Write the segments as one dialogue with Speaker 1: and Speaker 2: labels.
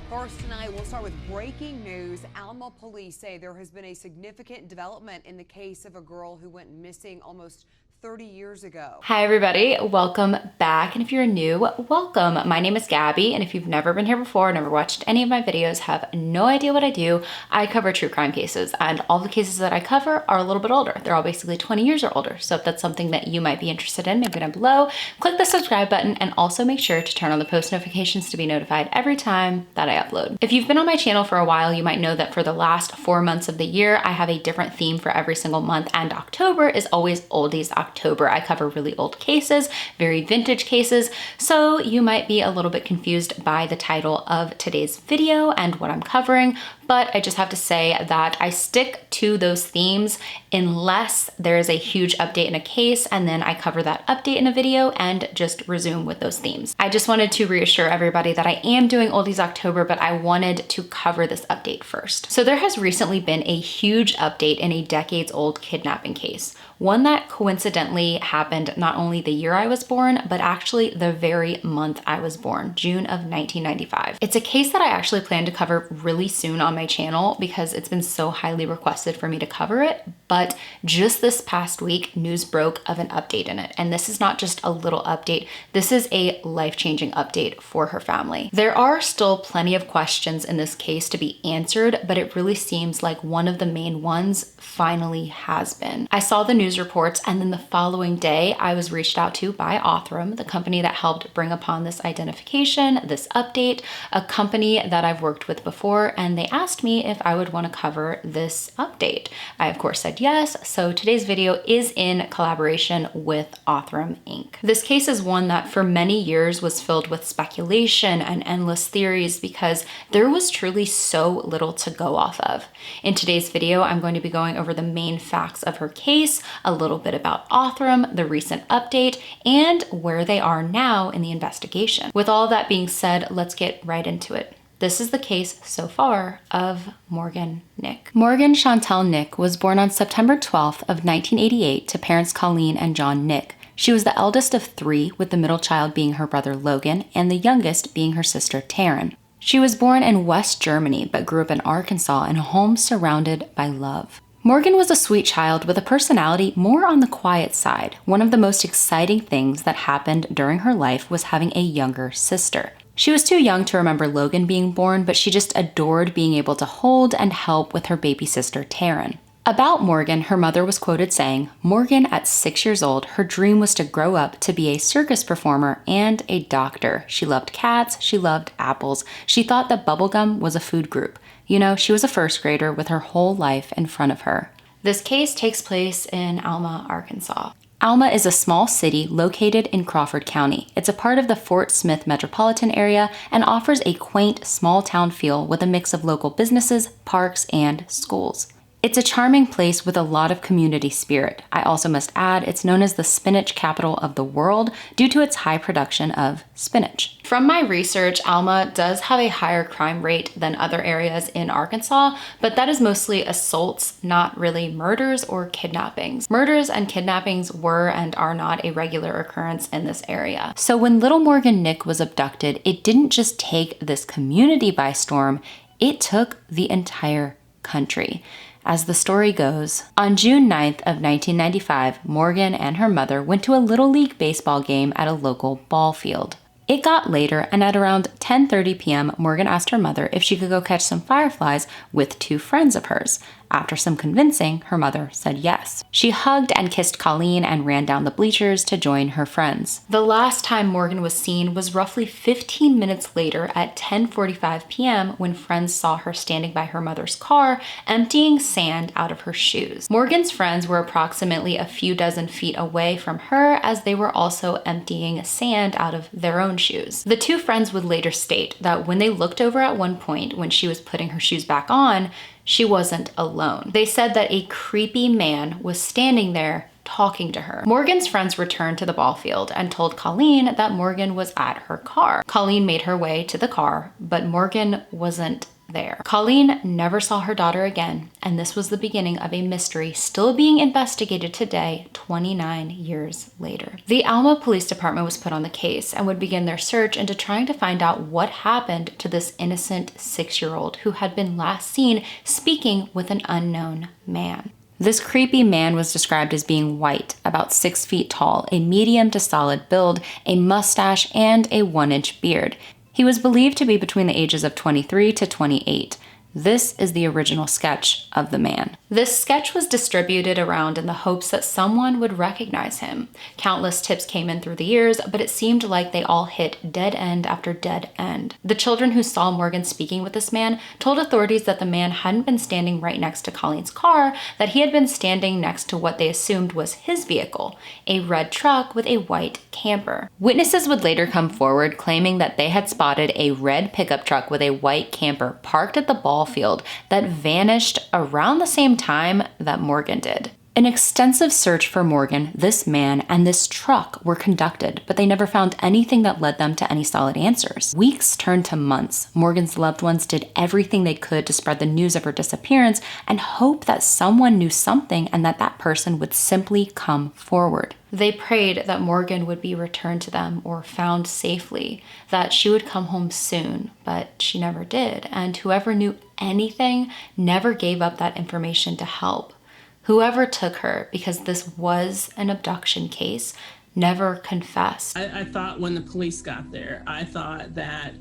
Speaker 1: First tonight, we'll start with breaking news. Alma police say there has been a significant development in the case of a girl who went missing almost 30 years ago.
Speaker 2: Hi everybody, welcome back. And if you're new, welcome. My name is Gabby, and if you've never been here before, never watched any of my videos, have no idea what I do, I cover true crime cases, and all the cases that I cover are a little bit older. They're all basically 20 years or older. So if that's something that you might be interested in, maybe down below, click the subscribe button and also make sure to turn on the post notifications to be notified every time that I upload. If you've been on my channel for a while, you might know that for the last 4 months of the year, I have a different theme for every single month, and October is always Oldies October. I cover really old cases, very vintage cases, so you might be a little bit confused by the title of today's video and what I'm covering, but I just have to say that I stick to those themes unless there is a huge update in a case, and then I cover that update in a video and just resume with those themes. I just wanted to reassure everybody that I am doing Oldies October, but I wanted to cover this update first. So there has recently been a huge update in a decades-old kidnapping case. One that coincidentally happened not only the year I was born, but actually the very month I was born, June of 1995. It's a case that I actually plan to cover really soon on my channel because it's been so highly requested for me to cover it. But just this past week, news broke of an update in it. And this is not just a little update, this is a life-changing update for her family. There are still plenty of questions in this case to be answered, but it really seems like one of the main ones finally has been. I saw the news reports, and then the following day I was reached out to by Othram, the company that helped bring upon this identification, this update, a company that I've worked with before, and they asked me if I would want to cover this update. I of course said yes, so today's video is in collaboration with Othram Inc. This case is one that for many years was filled with speculation and endless theories because there was truly so little to go off of. In today's video, I'm going to be going over the main facts of her case, a little bit about Othram, the recent update, and where they are now in the investigation. With all that being said, let's get right into it. This is the case so far of Morgan Nick. Morgan Chantal Nick was born on September 12th of 1988 to parents Colleen and John Nick. She was the eldest of 3, with the middle child being her brother Logan and the youngest being her sister Taryn. She was born in West Germany but grew up in Arkansas in a home surrounded by love. Morgan was a sweet child with a personality more on the quiet side. One of the most exciting things that happened during her life was having a younger sister. She was too young to remember Logan being born, but she just adored being able to hold and help with her baby sister Taryn. About Morgan, her mother was quoted saying, "Morgan, at 6 years old, her dream was to grow up to be a circus performer and a doctor. She loved cats, she loved apples. She thought that bubblegum was a food group. You know, she was a first grader with her whole life in front of her." This case takes place in Alma, Arkansas. Alma is a small city located in Crawford County. It's a part of the Fort Smith metropolitan area and offers a quaint, small-town feel with a mix of local businesses, parks, and schools. It's a charming place with a lot of community spirit. I also must add, it's known as the spinach capital of the world due to its high production of spinach. From my research, Alma does have a higher crime rate than other areas in Arkansas, but that is mostly assaults, not really murders or kidnappings. Murders and kidnappings were and are not a regular occurrence in this area. So when little Morgan Nick was abducted, it didn't just take this community by storm, it took the entire country. As the story goes, on June 9th of 1995, Morgan and her mother went to a Little League baseball game at a local ball field. It got later, and at around 10:30 p.m., Morgan asked her mother if she could go catch some fireflies with 2 friends of hers. After some convincing, her mother said yes. She hugged and kissed Colleen and ran down the bleachers to join her friends. The last time Morgan was seen was roughly 15 minutes later at 10:45 p.m. when friends saw her standing by her mother's car, emptying sand out of her shoes. Morgan's friends were approximately a few dozen feet away from her as they were also emptying sand out of their own shoes. The 2 friends would later state that when they looked over at one point when she was putting her shoes back on, she wasn't alone. They said that a creepy man was standing there talking to her. Morgan's friends returned to the ball field and told Colleen that Morgan was at her car. Colleen made her way to the car, but Morgan wasn't there. Colleen never saw her daughter again, and this was the beginning of a mystery still being investigated today, 29 years later. The Alma Police Department was put on the case and would begin their search into trying to find out what happened to this innocent 6-year-old who had been last seen speaking with an unknown man. This creepy man was described as being white, about 6 feet tall, a medium to solid build, a mustache, and a 1-inch beard. He was believed to be between the ages of 23 to 28. This is the original sketch of the man. This sketch was distributed around in the hopes that someone would recognize him. Countless tips came in through the years, but it seemed like they all hit dead end after dead end. The children who saw Morgan speaking with this man told authorities that the man hadn't been standing right next to Colleen's car, that he had been standing next to what they assumed was his vehicle, a red truck with a white camper. Witnesses would later come forward claiming that they had spotted a red pickup truck with a white camper parked at the ball field that vanished around the same time that Morgan did. An extensive search for Morgan, this man, and this truck were conducted, but they never found anything that led them to any solid answers. Weeks turned to months. Morgan's loved ones did everything they could to spread the news of her disappearance and hope that someone knew something and that that person would simply come forward. They prayed that Morgan would be returned to them or found safely, that she would come home soon, but she never did, and whoever knew anything never gave up that information to help. Whoever took her, because this was an abduction case, never confessed.
Speaker 3: I thought when the police got there, I thought that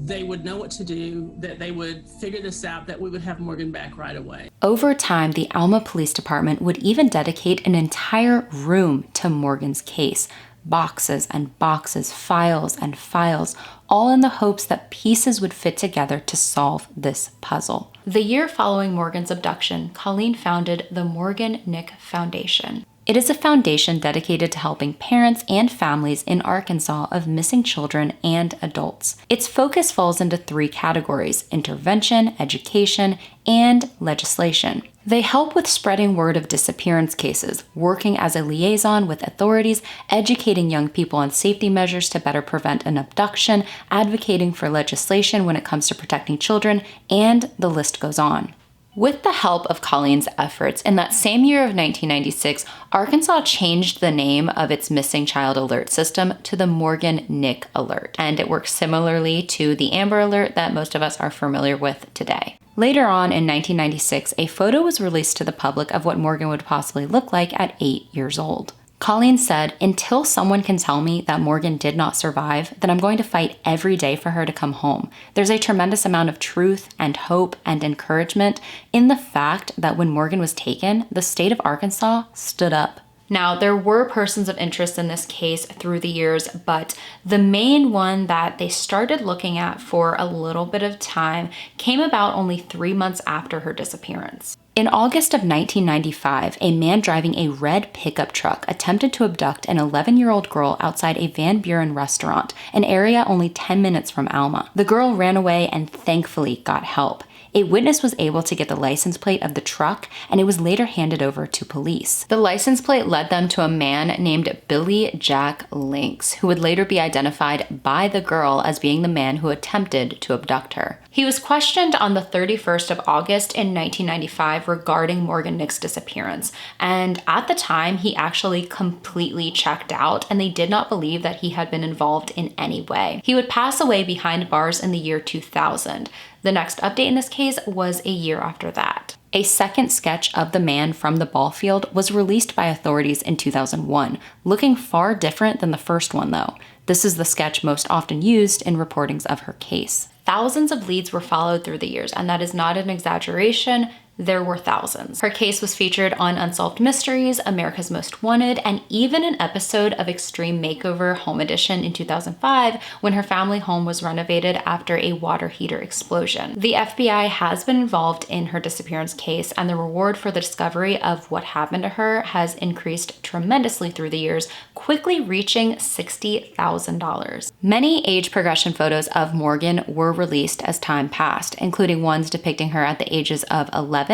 Speaker 3: they would know what to do, that they would figure this out, that we would have Morgan back right away.
Speaker 2: Over time, the Alma Police Department would even dedicate an entire room to Morgan's case. Boxes and boxes, files and files, all in the hopes that pieces would fit together to solve this puzzle. The year following Morgan's abduction, Colleen founded the Morgan Nick Foundation. It is a foundation dedicated to helping parents and families in Arkansas of missing children and adults. Its focus falls into 3 categories: intervention, education, and legislation. They help with spreading word of disappearance cases, working as a liaison with authorities, educating young people on safety measures to better prevent an abduction, advocating for legislation when it comes to protecting children, and the list goes on. With the help of Colleen's efforts, in that same year of 1996, Arkansas changed the name of its missing child alert system to the Morgan Nick Alert, and it works similarly to the Amber Alert that most of us are familiar with today. Later on in 1996, a photo was released to the public of what Morgan would possibly look like at 8 years old. Colleen said, "Until someone can tell me that Morgan did not survive, then I'm going to fight every day for her to come home. There's a tremendous amount of truth and hope and encouragement in the fact that when Morgan was taken, the state of Arkansas stood up." Now, there were persons of interest in this case through the years, but the main one that they started looking at for a little bit of time came about only 3 months after her disappearance. In August of 1995, a man driving a red pickup truck attempted to abduct an 11-year-old girl outside a Van Buren restaurant, an area only 10 minutes from Alma. The girl ran away and thankfully got help. A witness was able to get the license plate of the truck, and it was later handed over to police. The license plate led them to a man named Billy Jack Lynx, who would later be identified by the girl as being the man who attempted to abduct her. He was questioned on the 31st of August in 1995 regarding Morgan Nick's disappearance, and at the time, he actually completely checked out, and they did not believe that he had been involved in any way. He would pass away behind bars in the year 2000. The next update in this case was a year after that. A second sketch of the man from the ball field was released by authorities in 2001, looking far different than the first one though. This is the sketch most often used in reportings of her case. Thousands of leads were followed through the years, and that is not an exaggeration. There were thousands. Her case was featured on Unsolved Mysteries, America's Most Wanted, and even an episode of Extreme Makeover Home Edition in 2005 when her family home was renovated after a water heater explosion. The FBI has been involved in her disappearance case, and the reward for the discovery of what happened to her has increased tremendously through the years, quickly reaching $60,000. Many age progression photos of Morgan were released as time passed, including ones depicting her at the ages of 11,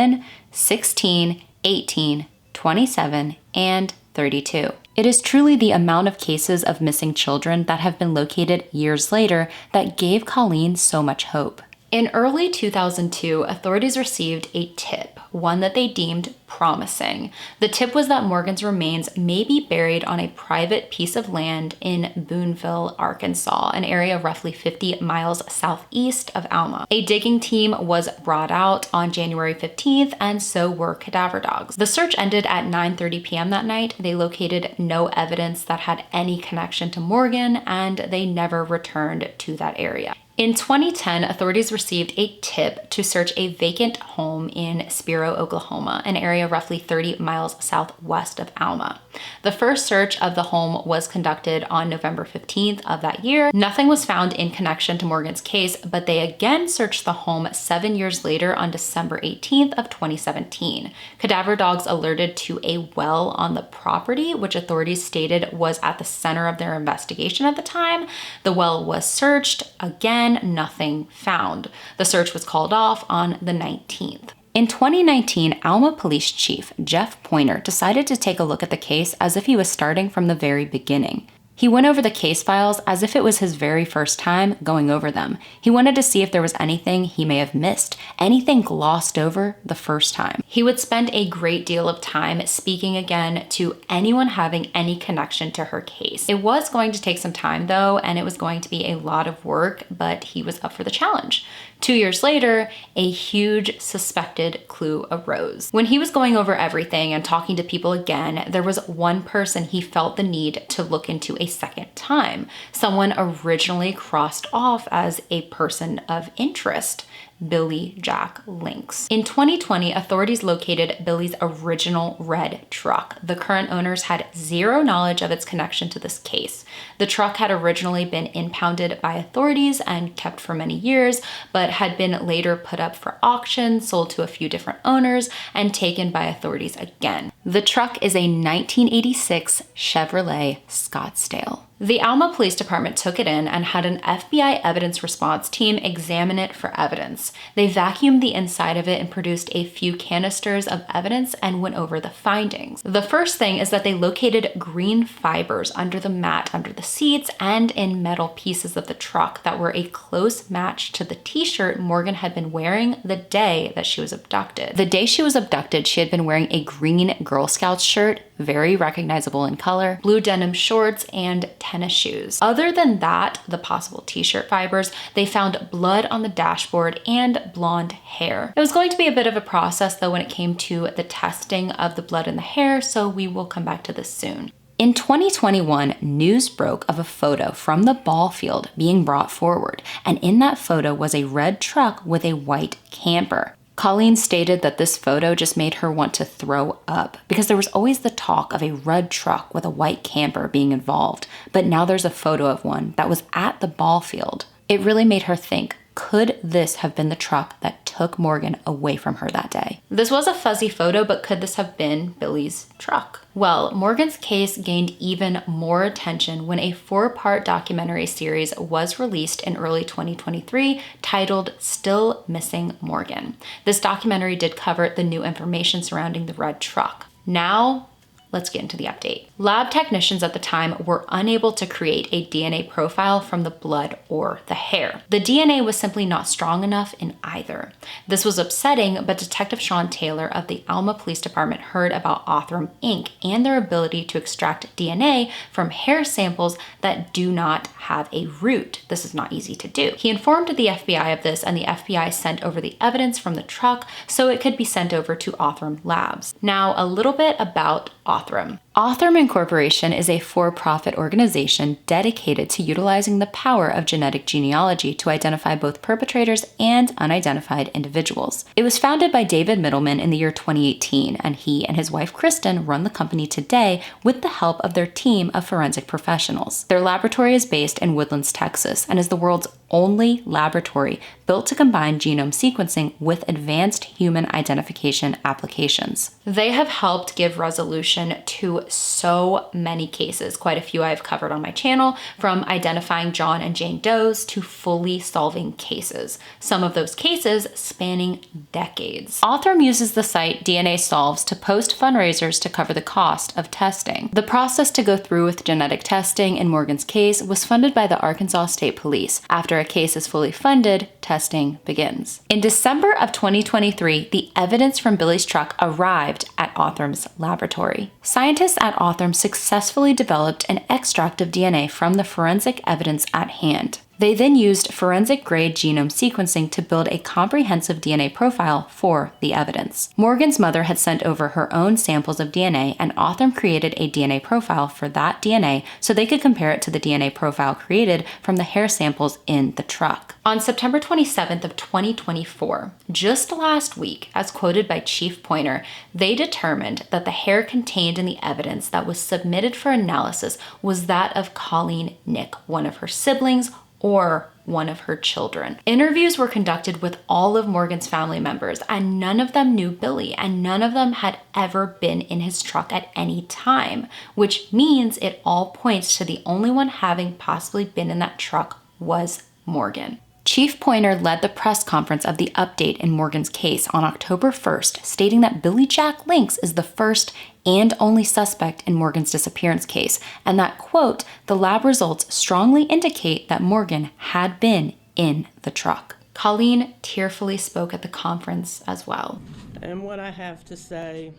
Speaker 2: 16, 18, 27, and 32. It is truly the amount of cases of missing children that have been located years later that gave Colleen so much hope. In early 2002, authorities received a tip, one that they deemed promising. The tip was that Morgan's remains may be buried on a private piece of land in Boonville, Arkansas, an area roughly 50 miles southeast of Alma. A digging team was brought out on January 15th, and so were cadaver dogs. The search ended at 9:30 p.m. that night. They located no evidence that had any connection to Morgan, and they never returned to that area. In 2010, authorities received a tip to search a vacant home in Spiro, Oklahoma, an area roughly 30 miles southwest of Alma. The first search of the home was conducted on November 15th of that year. Nothing was found in connection to Morgan's case, but they again searched the home 7 years later on December 18th of 2017. Cadaver dogs alerted to a well on the property, which authorities stated was at the center of their investigation at the time. The well was searched. Again, nothing found. The search was called off on the 19th. In 2019, Alma Police Chief Jeff Pointer decided to take a look at the case as if he was starting from the very beginning. He went over the case files as if it was his very first time going over them. He wanted to see if there was anything he may have missed, anything glossed over the first time. He would spend a great deal of time speaking again to anyone having any connection to her case. It was going to take some time though, and it was going to be a lot of work, but he was up for the challenge. 2 years later, a huge suspected clue arose. When he was going over everything and talking to people again, there was one person he felt the need to look into a second time, someone originally crossed off as a person of interest. Billy Jack Lynx. In 2020, authorities located Billy's original red truck. The current owners had zero knowledge of its connection to this case. The truck had originally been impounded by authorities and kept for many years, but had been later put up for auction, sold to a few different owners, and taken by authorities again. The truck is a 1986 Chevrolet Scottsdale. The Alma Police Department took it in and had an FBI evidence response team examine it for evidence. They vacuumed the inside of it and produced a few canisters of evidence and went over the findings. The first thing is that they located green fibers under the mat under the seats and in metal pieces of the truck that were a close match to the t-shirt Morgan had been wearing the day that she was abducted. The day she was abducted, she had been wearing a green Girl Scouts shirt, very recognizable in color, blue denim shorts, and tennis shoes. Other than that, the possible t-shirt fibers, they found blood on the dashboard and blonde hair. It was going to be a bit of a process though when it came to the testing of the blood and the hair, so we will come back to this soon. In 2021, news broke of a photo from the ball field being brought forward, and in that photo was a red truck with a white camper. Colleen stated that this photo just made her want to throw up because there was always the talk of a red truck with a white camper being involved, but now there's a photo of one that was at the ball field. It really made her think, could this have been the truck that took Morgan away from her that day? This was a fuzzy photo, but could this have been Billy's truck? Well, Morgan's case gained even more attention when a 4-part documentary series was released in early 2023 titled Still Missing Morgan. This documentary did cover the new information surrounding the red truck. Now, let's get into the update. Lab technicians at the time were unable to create a DNA profile from the blood or the hair. The DNA was simply not strong enough in either. This was upsetting, but Detective Sean Taylor of the Alma Police Department heard about Othram Inc. and their ability to extract DNA from hair samples that do not have a root. This is not easy to do. He informed the FBI of this, and the FBI sent over the evidence from the truck so it could be sent over to Othram Labs. Now, a little bit about Othram. Othram Incorporation is a for-profit organization dedicated to utilizing the power of genetic genealogy to identify both perpetrators and unidentified individuals. It was founded by David Middleman in the year 2018, and he and his wife Kristen run the company today with the help of their team of forensic professionals. Their laboratory is based in Woodlands, Texas, and is the world's only laboratory built to combine genome sequencing with advanced human identification applications. They have helped give resolution to through so many cases, quite a few I've covered on my channel, from identifying John and Jane Does to fully solving cases. Some of those cases spanning decades. Othram uses the site DNASolves to post fundraisers to cover the cost of testing. The process to go through with genetic testing in Morgan's case was funded by the Arkansas State Police. After a case is fully funded, testing begins. In December of 2023, the evidence from Billy's truck arrived at Othram's laboratory. Scientists at Othram successfully developed an extract of DNA from the forensic evidence at hand. They then used forensic-grade genome sequencing to build a comprehensive DNA profile for the evidence. Morgan's mother had sent over her own samples of DNA, and Othram created a DNA profile for that DNA so they could compare it to the DNA profile created from the hair samples in the truck. On September 27th of 2024, just last week, as quoted by Chief Pointer, they determined that the hair contained in the evidence that was submitted for analysis was that of Colleen Nick, one of her siblings, or one of her children. Interviews were conducted with all of Morgan's family members, and none of them knew Billy, and none of them had ever been in his truck at any time, which means it all points to the only one having possibly been in that truck was Morgan. Chief Pointer led the press conference of the update in Morgan's case on October 1st, stating that Billy Jack Links is the first and only suspect in Morgan's disappearance case, and that, quote, the lab results strongly indicate that Morgan had been in the truck. Colleen tearfully spoke at the conference as well.
Speaker 3: And what I have to say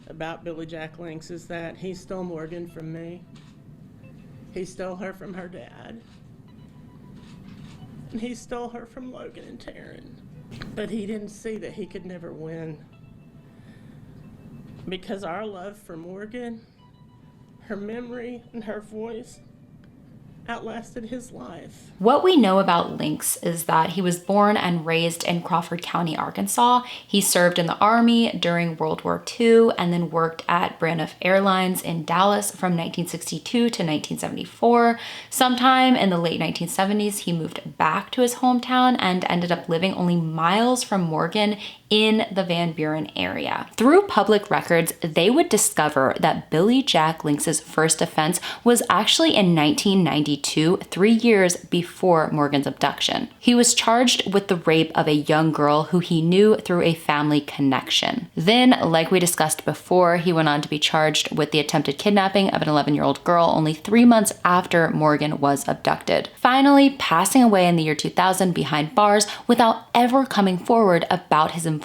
Speaker 3: about Billy Jack Links is that he stole Morgan from me. He stole her from her dad. And he stole her from Logan and Taryn. But he didn't see that he could never win. Because our love for Morgan, her memory, and her voice outlasted his life.
Speaker 2: What we know about Links is that he was born and raised in Crawford County, Arkansas. He served in the Army during World War II and then worked at Braniff Airlines in Dallas from 1962 to 1974. Sometime in the late 1970s, he moved back to his hometown and ended up living only miles from Morgan in the Van Buren area. Through public records, they would discover that Billy Jack Links' first offense was actually in 1992, 3 years before Morgan's abduction. He was charged with the rape of a young girl who he knew through a family connection. Then, like we discussed before, he went on to be charged with the attempted kidnapping of an 11-year-old girl only 3 months after Morgan was abducted, finally passing away in the year 2000 behind bars without ever coming forward about his involvement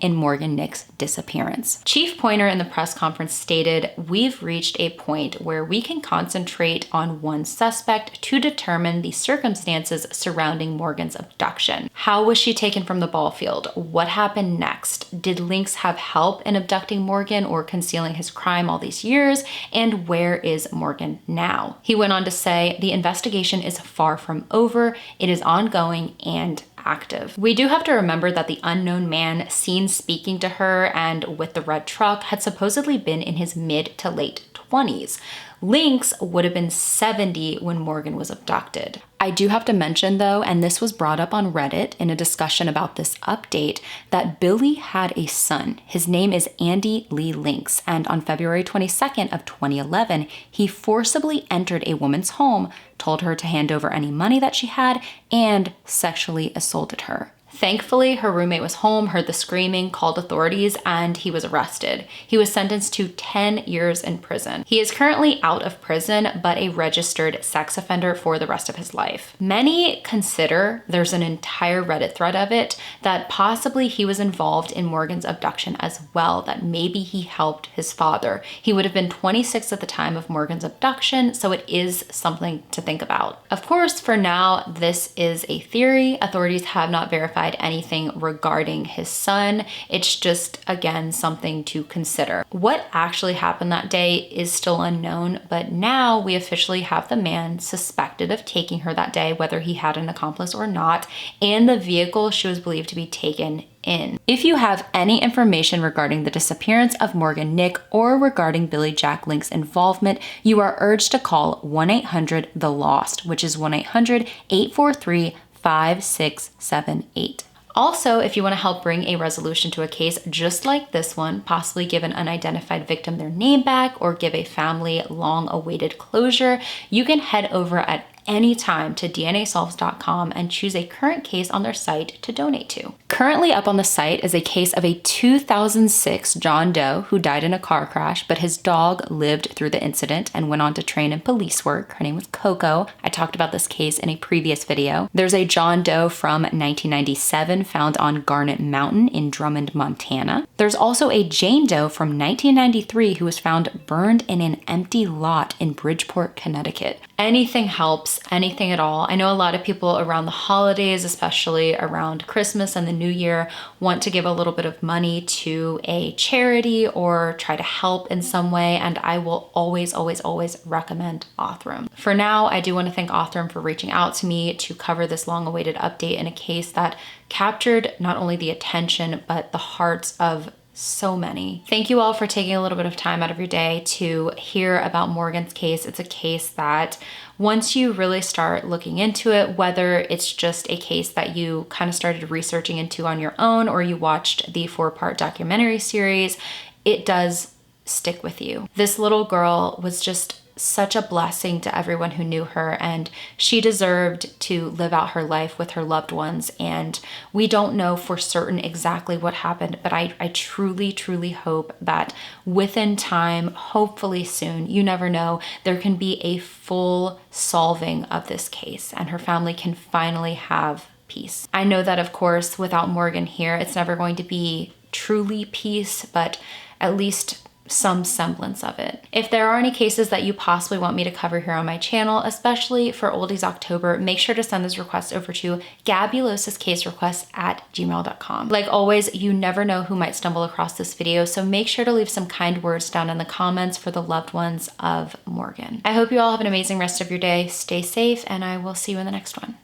Speaker 2: in Morgan Nick's disappearance. Chief Pointer in the press conference stated, "We've reached a point where we can concentrate on one suspect to determine the circumstances surrounding Morgan's abduction. How was she taken from the ball field? What happened next? Did Links have help in abducting Morgan or concealing his crime all these years? And where is Morgan now?" He went on to say, "The investigation is far from over. It is ongoing and active." We do have to remember that the unknown man seen speaking to her and with the red truck had supposedly been in his mid to late 20s. Links would have been 70 when Morgan was abducted. I do have to mention though, and this was brought up on Reddit in a discussion about this update, that Billy had a son. His name is Andy Lee Links, and on February 22nd of 2011, he forcibly entered a woman's home, told her to hand over any money that she had, and sexually assaulted her. Thankfully, her roommate was home, heard the screaming, called authorities, and he was arrested. He was sentenced to 10 years in prison. He is currently out of prison, but a registered sex offender for the rest of his life. Many consider, there's an entire Reddit thread of it, that possibly he was involved in Morgan's abduction as well, that maybe he helped his father. He would have been 26 at the time of Morgan's abduction, so it is something to think about. Of course, for now, this is a theory. Authorities have not verified anything regarding his son. It's just, again, something to consider. What actually happened that day is still unknown, but now we officially have the man suspected of taking her that day, whether he had an accomplice or not, and the vehicle she was believed to be taken in. If you have any information regarding the disappearance of Morgan Nick or regarding Billy Jack Links' involvement, you are urged to call 1-800-THE-LOST, which is 1-800-843-5678. Also, if you want to help bring a resolution to a case just like this one, possibly give an unidentified victim their name back or give a family long-awaited closure, you can head over at any time to DNASolves.com and choose a current case on their site to donate to. Currently up on the site is a case of a 2006 John Doe who died in a car crash, but his dog lived through the incident and went on to train in police work. Her name was Coco. I talked about this case in a previous video. There's a John Doe from 1997 found on Garnet Mountain in Drummond, Montana. There's also a Jane Doe from 1993 who was found burned in an empty lot in Bridgeport, Connecticut. Anything helps, anything at all. I know a lot of people around the holidays, especially around Christmas and the New Year, want to give a little bit of money to a charity or try to help in some way, and I will always, always, always recommend Othram. For now, I do want to thank Othram for reaching out to me to cover this long-awaited update in a case that captured not only the attention, but the hearts of so many. Thank you all for taking a little bit of time out of your day to hear about Morgan's case. It's a case that once you really start looking into it, whether it's just a case that you kind of started researching into on your own or you watched the 4-part documentary series, it does stick with you. This little girl was just such a blessing to everyone who knew her, and she deserved to live out her life with her loved ones. And we don't know for certain exactly what happened, but I truly, truly hope that within time, hopefully soon, you never know, there can be a full solving of this case and her family can finally have peace. I know that, of course, without Morgan here, it's never going to be truly peace, but at least some semblance of it. If there are any cases that you possibly want me to cover here on my channel, especially for Oldies October, make sure to send those requests over to gabulosiscaserequests@gmail.com. Like always, you never know who might stumble across this video, so make sure to leave some kind words down in the comments for the loved ones of Morgan. I hope you all have an amazing rest of your day. Stay safe, and I will see you in the next one.